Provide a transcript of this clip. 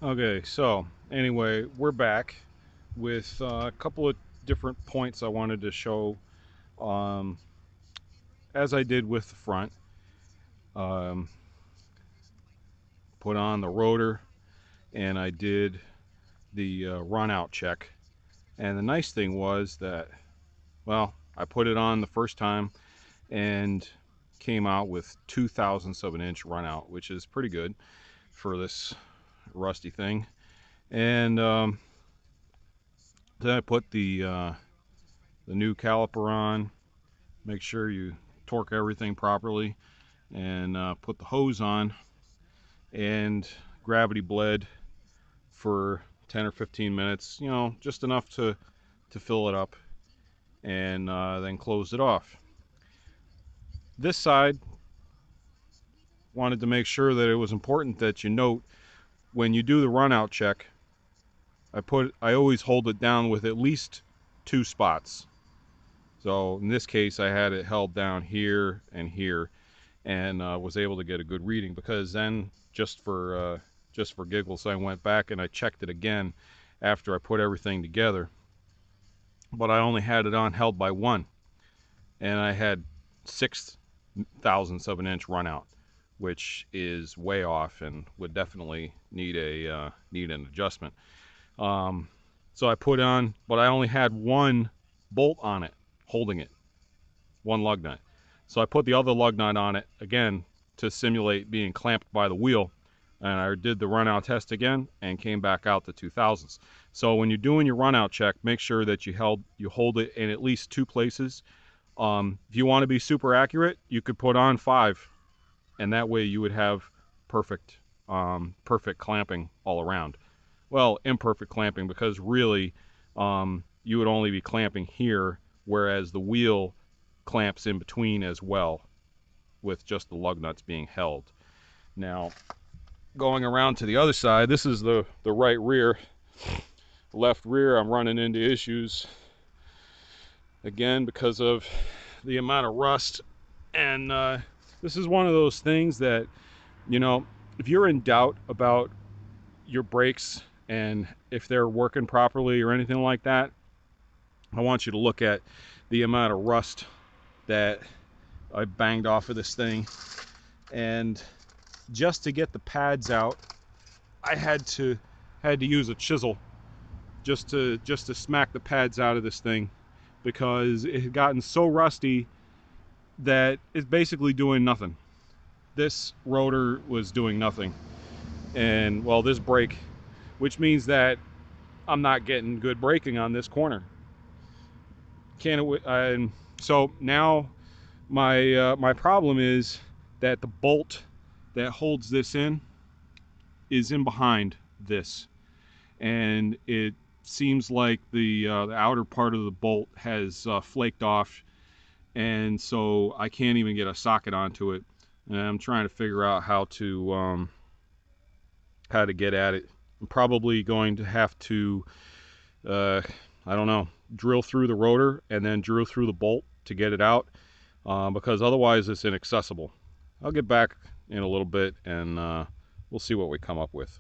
Okay, so anyway, we're back with a couple of different points I wanted to show. Um, as I did with the front, um, put on the rotor and I did the run out check. And the nice thing was that, well, I put it on the first time and came out with 2 thousandths of an inch run out, which is pretty good for this rusty thing. And then I put the new caliper on. Make sure you torque everything properly, and put the hose on, and gravity bled for 10 or 15 minutes, just enough to fill it up, and then closed it off. This side, wanted to make sure that it was important that you note when you do the run out check, I always hold it down with at least 2 spots. So in this case, I had it held down here and here, and was able to get a good reading, because then just for giggles, I went back and I checked it again after I put everything together, but I only had it on held by one, and I had 6 thousandths of an inch run out, which is way off and would definitely need an adjustment. Um, so I put on, but I only had one bolt on it holding it, one lug nut. So I put the other lug nut on it again to simulate being clamped by the wheel, and I did the run out test again and came back out to 2 thousandths. So when you're doing your run out check, make sure that you hold it in at least 2 places. If you want to be super accurate, you could put on 5, and that way you would have perfect perfect clamping all around. Well, imperfect clamping, because really you would only be clamping here, whereas the wheel clamps in between as well, with just the lug nuts being held. Now, going around to the other side, this is the right rear. Left rear, I'm running into issues again because of the amount of rust. And this is one of those things that, if you're in doubt about your brakes and if they're working properly or anything like that, I want you to look at the amount of rust that I banged off of this thing. And just to get the pads out, I had to use a chisel just to smack the pads out of this thing, because it had gotten so rusty that it's basically doing nothing. This rotor was doing nothing, and well, this brake, which means that I'm not getting good braking on this corner. And so now my problem is that the bolt that holds this in is in behind this, and it seems like the outer part of the bolt has flaked off, and so I can't even get a socket onto it. And I'm trying to figure out how to get at it. I'm probably going to have to I don't know, drill through the rotor and then drill through the bolt to get it out, because otherwise it's inaccessible. I'll get back in a little bit, and we'll see what we come up with.